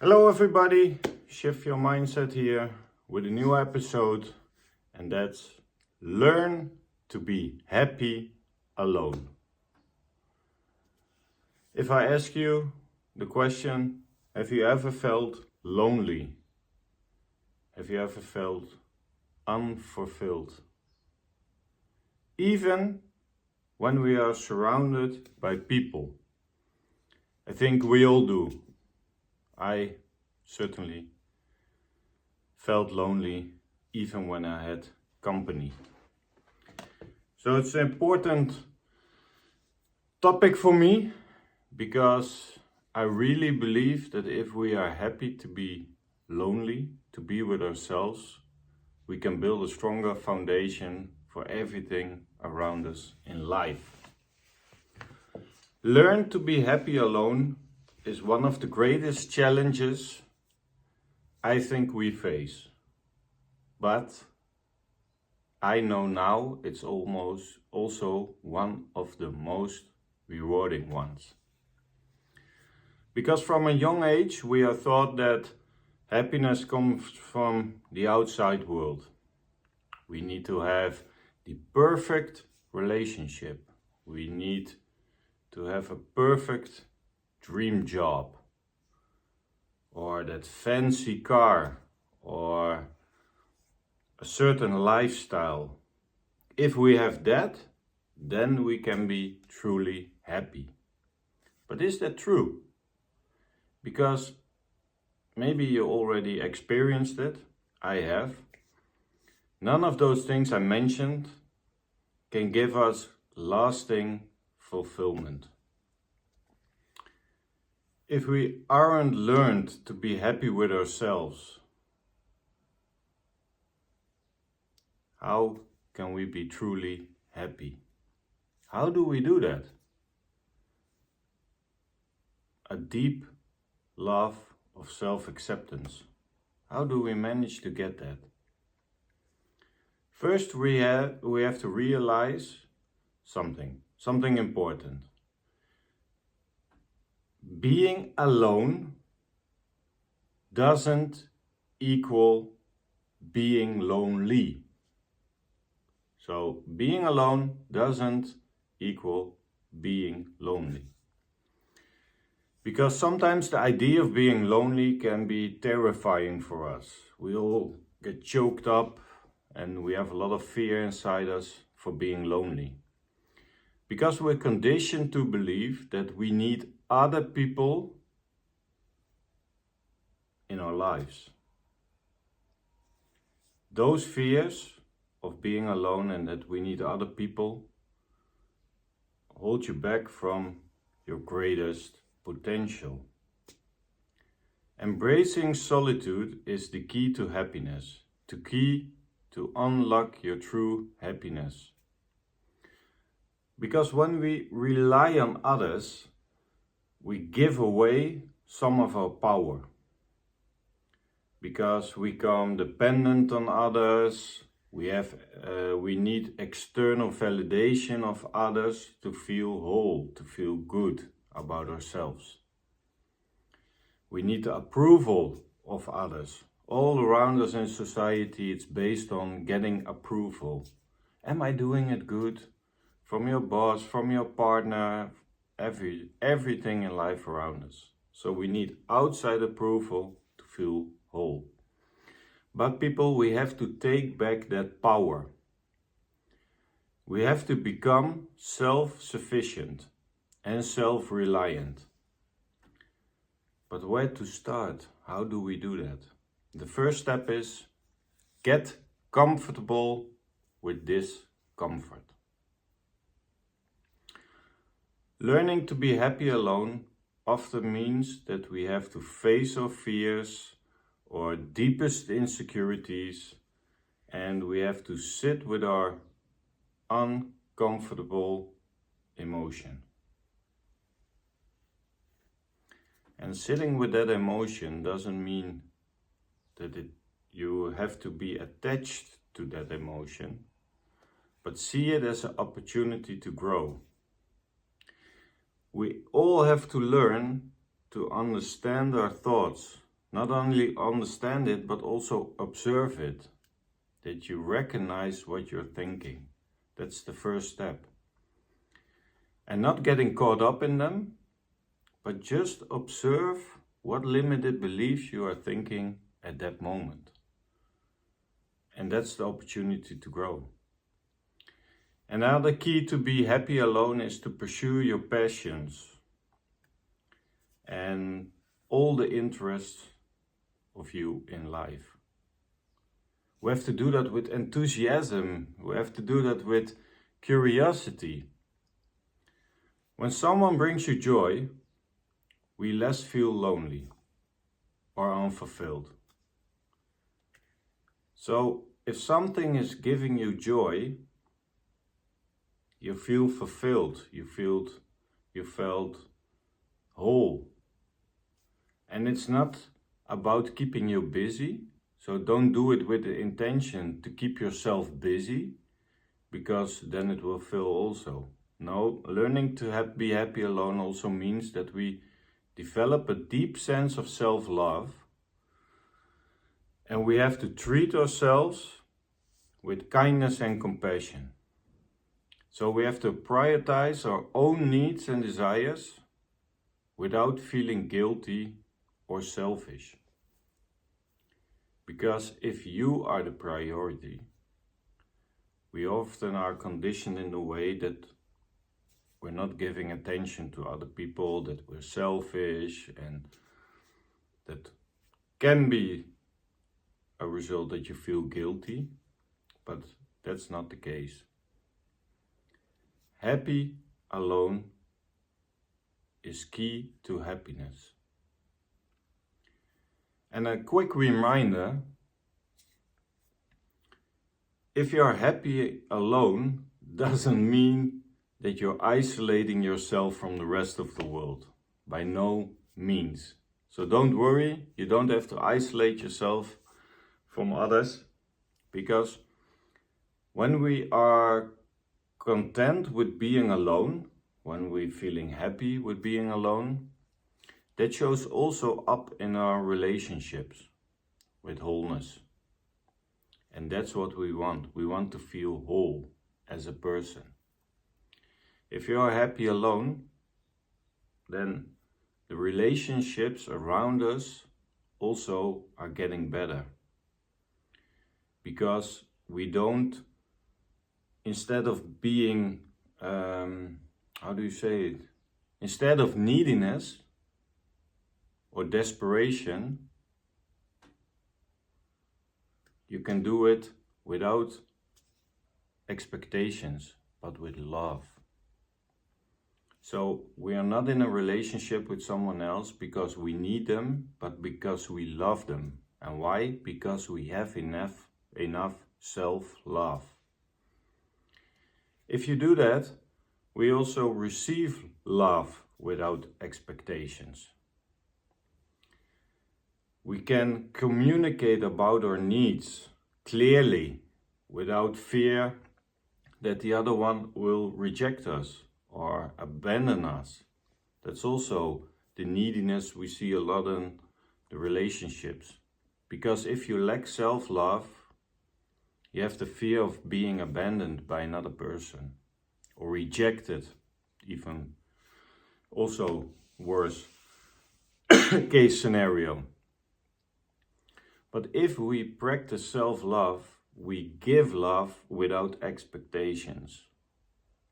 Hello everybody, Shift Your Mindset here with a new episode, and that's Learn to be happy alone. If I ask you the question, have you ever felt lonely? Have you ever felt unfulfilled? Even when we are surrounded by people. I think we all do. I certainly felt lonely even when I had company. So it's an important topic for me because I really believe that if we are happy to be lonely, to be with ourselves, we can build a stronger foundation for everything around us in life. Learn to be happy alone is one of the greatest challenges I think we face. But I know now it's almost also one of the most rewarding ones. Because from a young age we are taught that happiness comes from the outside world. We need to have the perfect relationship. We need to have a perfect dream job, or that fancy car, or a certain lifestyle. If we have that, then we can be truly happy. But is that true? Because maybe you already experienced it. I have. None of those things I mentioned can give us lasting fulfillment. If we aren't learned to be happy with ourselves, how can we be truly happy? How do we do that? A deep love of self-acceptance. How do we manage to get that? First, we have to realize something important. Being alone doesn't equal being lonely. So being alone doesn't equal being lonely. Because sometimes the idea of being lonely can be terrifying for us. We all get choked up and we have a lot of fear inside us for being lonely. Because we're conditioned to believe that we need other people in our lives. Those fears of being alone and that we need other people hold you back from your greatest potential. Embracing solitude is the key to happiness, the key to unlock your true happiness. Because when we rely on others, we give away some of our power. Because we become dependent on others, we need external validation of others to feel whole, to feel good about ourselves. We need the approval of others. All around us in society, it's based on getting approval. Am I doing it good? From your boss, from your partner, everything in life around us. So we need outside approval to feel whole. But people, we have to take back that power. We have to become self-sufficient and self-reliant. But where to start? How do we do that? The first step is get comfortable with discomfort. Learning to be happy alone often means that we have to face our fears or deepest insecurities, and we have to sit with our uncomfortable emotion. And sitting with that emotion doesn't mean that you have to be attached to that emotion, but see it as an opportunity to grow. We all have to learn to understand our thoughts Not only understand it, but also observe it. That you recognize what you're thinking. That's the first step. And not getting caught up in them, but just observe what limited beliefs you are thinking at that moment. And that's the opportunity to grow. Another key to be happy alone is to pursue your passions and all the interests of you in life. We have to do that with enthusiasm. We have to do that with curiosity. When someone brings you joy, we less feel lonely or unfulfilled. So if something is giving you joy, you feel fulfilled, you felt whole. And it's not about keeping you busy, so don't do it with the intention to keep yourself busy, because then it will fill also. No, learning to be happy alone also means that we develop a deep sense of self-love, and we have to treat ourselves with kindness and compassion. So we have to prioritize our own needs and desires without feeling guilty or selfish. Because if you are the priority, we often are conditioned in a way that we're not giving attention to other people, that we're selfish, and that can be a result that you feel guilty, but that's not the case. Happy alone is key to happiness. And a quick reminder, if you are happy alone, doesn't mean that you're isolating yourself from the rest of the world. By no means. So don't worry, you don't have to isolate yourself from others, because when we are content with being alone, when we're feeling happy with being alone, that shows also up in our relationships with wholeness. And that's what we want. We want to feel whole as a person. If you are happy alone, then the relationships around us also are getting better. Because we don't, instead of being, instead of neediness or desperation, you can do it without expectations, but with love. So we are not in a relationship with someone else because we need them, but because we love them. And why? Because we have enough self-love. If you do that, we also receive love without expectations. We can communicate about our needs clearly without fear that the other one will reject us or abandon us. That's also the neediness we see a lot in the relationships. Because if you lack self-love, you have the fear of being abandoned by another person or rejected, even also worse case scenario. But if we practice self-love, we give love without expectations.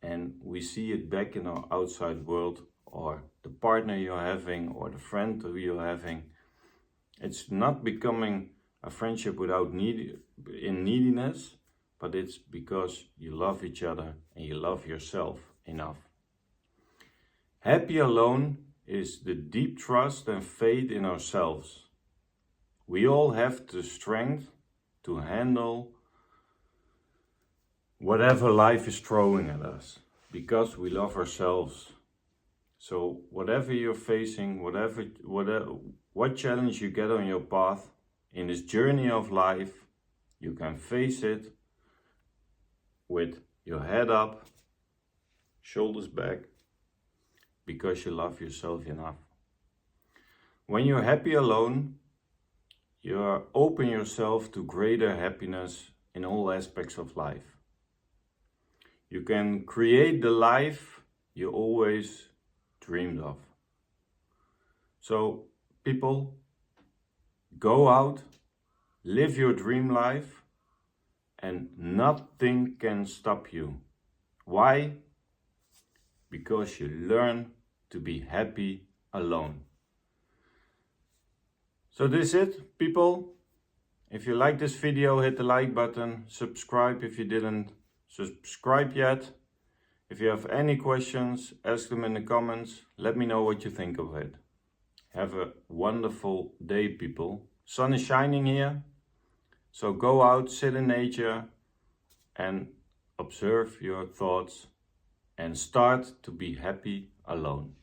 And we see it back in our outside world, or the partner you're having, or the friend who you're having. It's not becoming a friendship without neediness, but it's because you love each other and you love yourself enough. Happy alone is the deep trust and faith in ourselves. We all have the strength to handle whatever life is throwing at us, because we love ourselves. So whatever you're facing, what challenge you get on your path in this journey of life, you can face it with your head up, shoulders back, because you love yourself enough. When you're happy alone, you open yourself to greater happiness in all aspects of life. You can create the life you always dreamed of. So, people, go out, live your dream life, and nothing can stop you. Why? Because you learn to be happy alone. So this is it, people. If you like this video, hit the like button, subscribe if you didn't subscribe yet. If you have any questions, ask them in the comments. Let me know what you think of it. Have a wonderful day, people. Sun is shining here, so go out, sit in nature and observe your thoughts and start to be happy alone.